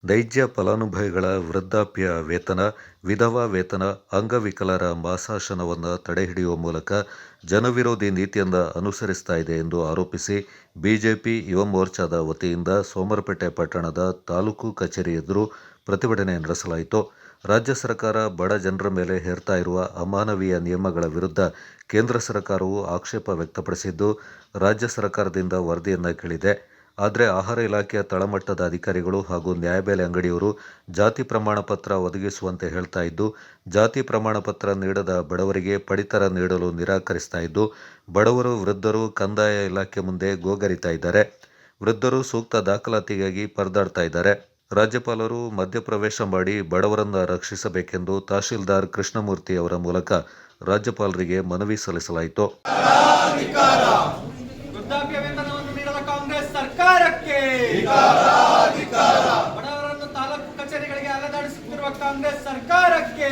ನೈಜ ಫಲಾನುಭವಿಗಳ ವೃದ್ಧಾಪ್ಯ ವೇತನ, ವಿಧವಾ ವೇತನ, ಅಂಗವಿಕಲರ ಮಾಸಾಶನವನ್ನು ತಡೆಹಿಡಿಯುವ ಮೂಲಕ ಜನವಿರೋಧಿ ನೀತಿಯನ್ನು ಅನುಸರಿಸ್ತಾ ಇದೆ ಎಂದು ಆರೋಪಿಸಿ ಬಿಜೆಪಿ ಯುವ ಮೋರ್ಚಾದ ವತಿಯಿಂದ ಸೋಮವಾರಪೇಟೆ ಪಟ್ಟಣದ ತಾಲೂಕು ಕಚೇರಿ ಎದುರು ಪ್ರತಿಭಟನೆ ನಡೆಸಲಾಯಿತು. ರಾಜ್ಯ ಸರ್ಕಾರ ಬಡ ಜನರ ಮೇಲೆ ಹೇರ್ತಾ ಇರುವ ಅಮಾನವೀಯ ನಿಯಮಗಳ ವಿರುದ್ಧ ಕೇಂದ್ರ ಸರ್ಕಾರವು ಆಕ್ಷೇಪ ವ್ಯಕ್ತಪಡಿಸಿದ್ದು, ರಾಜ್ಯ ಸರ್ಕಾರದಿಂದ ವರದಿಯನ್ನು ಕೇಳಿದೆ. ಆದರೆ ಆಹಾರ ಇಲಾಖೆಯ ತಳಮಟ್ಟದ ಅಧಿಕಾರಿಗಳು ಹಾಗೂ ನ್ಯಾಯಬೆಲೆ ಅಂಗಡಿಯವರು ಜಾತಿ ಪ್ರಮಾಣ ಪತ್ರ ಒದಗಿಸುವಂತೆ ಹೇಳ್ತಾ ಇದ್ದು, ಜಾತಿ ಪ್ರಮಾಣ ಪತ್ರ ನೀಡದ ಬಡವರಿಗೆ ಪಡಿತರ ನೀಡಲು ನಿರಾಕರಿಸ್ತಾ ಇದ್ದು, ಬಡವರು, ವೃದ್ಧರು ಕಂದಾಯ ಇಲಾಖೆ ಮುಂದೆ ಗೋಗರಿತಾ ಇದ್ದಾರೆ. ವೃದ್ಧರು ಸೂಕ್ತ ದಾಖಲಾತಿಗಾಗಿ ಪರದಾಡ್ತಾ ಇದ್ದಾರೆ. ರಾಜ್ಯಪಾಲರು ಮಧ್ಯಪ್ರವೇಶ ಮಾಡಿ ಬಡವರನ್ನ ರಕ್ಷಿಸಬೇಕೆಂದು ತಹಶೀಲ್ದಾರ್ ಕೃಷ್ಣಮೂರ್ತಿ ಅವರ ಮೂಲಕ ರಾಜ್ಯಪಾಲರಿಗೆ ಮನವಿ ಸಲ್ಲಿಸಲಾಯಿತು. ವೃದ್ಧಾಪ್ಯ ವೇತನವನ್ನು ನೀಡದ ಕಾಂಗ್ರೆಸ್ ಸರ್ಕಾರಕ್ಕೆ ಬಡವರನ್ನು ತಾಲೂಕು ಕಚೇರಿಗಳಿಗೆ ಅಲೆದಾಡಿಸುತ್ತಿರುವ ಕಾಂಗ್ರೆಸ್ ಸರ್ಕಾರಕ್ಕೆ,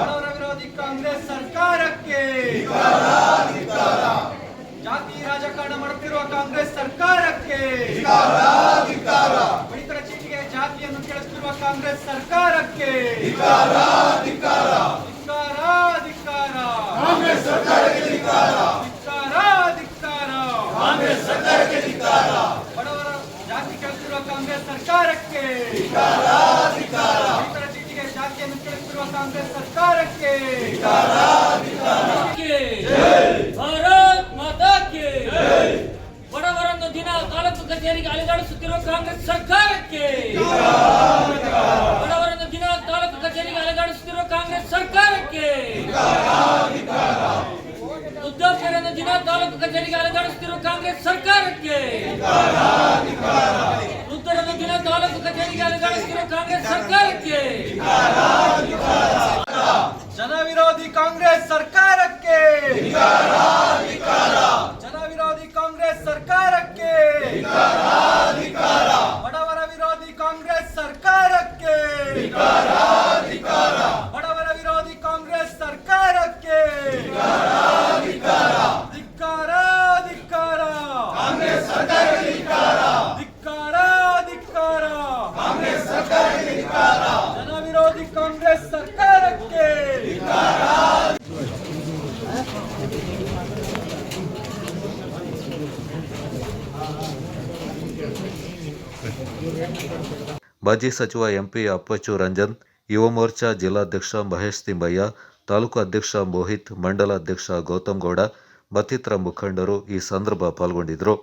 ಬಡವರ ವಿರೋಧಿ ಕಾಂಗ್ರೆಸ್ ಸರ್ಕಾರಕ್ಕೆ, ಜಾತಿ ರಾಜಕಾರಣ ಮಾಡುತ್ತಿರುವ ಕಾಂಗ್ರೆಸ್ ಸರ್ಕಾರಕ್ಕೆ, ಪಡಿತರ ಚೀಟಿಗೆ ಜಾತಿಯನ್ನು ಕೇಳಿಸುತ್ತಿರುವ ಕಾಂಗ್ರೆಸ್ ಸರ್ಕಾರಕ್ಕೆ ಬಡವರ ಜಾತಿ ಕೇಳುತ್ತಿರುವ ಕಾಂಗ್ರೆಸ್ ಸರ್ಕಾರಕ್ಕೆ, ರೈತರ ಚೀಟಿಗೆ ಜಾತಿಯನ್ನು ಕೇಳುತ್ತಿರುವ ಕಾಂಗ್ರೆಸ್ ಸರ್ಕಾರಕ್ಕೆ ಭಾರತ್ ಮಾತಾ ಕಿ ಜೈ. ಬಡವರನ್ನು ದಿನ ತಾಲೂಕು ಕಚೇರಿಗೆ ಅಲೆದಾಡಿಸುತ್ತಿರುವ ಕಾಂಗ್ರೆಸ್ ಸರ್ಕಾರಕ್ಕೆ, ಬಡವರನ್ನು ದಿನ ತಾಲೂಕು ಕಚೇರಿಗೆ ಅಲೆದಾಡಿಸುತ್ತಿರುವ ಕಾಂಗ್ರೆಸ್ ಸರ್ಕಾರಕ್ಕೆ, ವೃದ್ಧಾಪ್ಯರನ್ನು ದಿನ ತಾಲೂಕು ಕಚೇರಿಗೆ ಅಲೆದಾಡಿಸುತ್ತಿರುವ ಕಾಂಗ್ರೆಸ್ ಸರ್ಕಾರಕ್ಕೆ, ವೃದ್ಧರನ್ನು ದಿನ ತಾಲೂಕು ಕಚೇರಿಗೆ ಅಲೆದಾಡಿಸುತ್ತಿರುವ ಕಾಂಗ್ರೆಸ್ ಸರ್ಕಾರಕ್ಕೆ, ಜನವಿರೋಧಿ ಕಾಂಗ್ರೆಸ್ ಸರ್ಕಾರಕ್ಕೆ, ಜನವಿರೋಧಿ ಕಾಂಗ್ರೆಸ್ ಸರ್ಕಾರಕ್ಕೆ, ಬಡವರ ವಿರೋಧಿ ಕಾಂಗ್ರೆಸ್ ಸರ್ಕಾರಕ್ಕೆ, ಬಡವರ ವಿರೋಧಿ ಕಾಂಗ್ರೆಸ್ ಸರ್ಕಾರಕ್ಕೆ ಧಿಕ್ಕಾರ, ಧಿಕ್ಕಾರ, ಧಿಕ್ಕಾರ, ಧಿಕ್ಕಾರ, ಜನವಿರೋಧಿ ಕಾಂಗ್ರೆಸ್ ಸರ್ಕಾರಕ್ಕೆ. ಮಾಜಿ ಸಚಿವ ಎಂಪಿ ಅಪ್ಪಚ್ಚು ರಂಜನ್, ಯುವ ಮೋರ್ಚಾ ಜಿಲ್ಲಾಧ್ಯಕ್ಷ ಮಹೇಶ್ ತಿಮ್ಮಯ್ಯ, ತಾಲೂಕು ಅಧ್ಯಕ್ಷ ಮೋಹಿತ್, ಮಂಡಲ ಅಧ್ಯಕ್ಷ ಗೌತಮ್ ಗೌಡ ಮತ್ತಿತರ ಮುಖಂಡರು ಈ ಸಂದರ್ಭ ಪಾಲ್ಗೊಂಡಿದ್ದರು.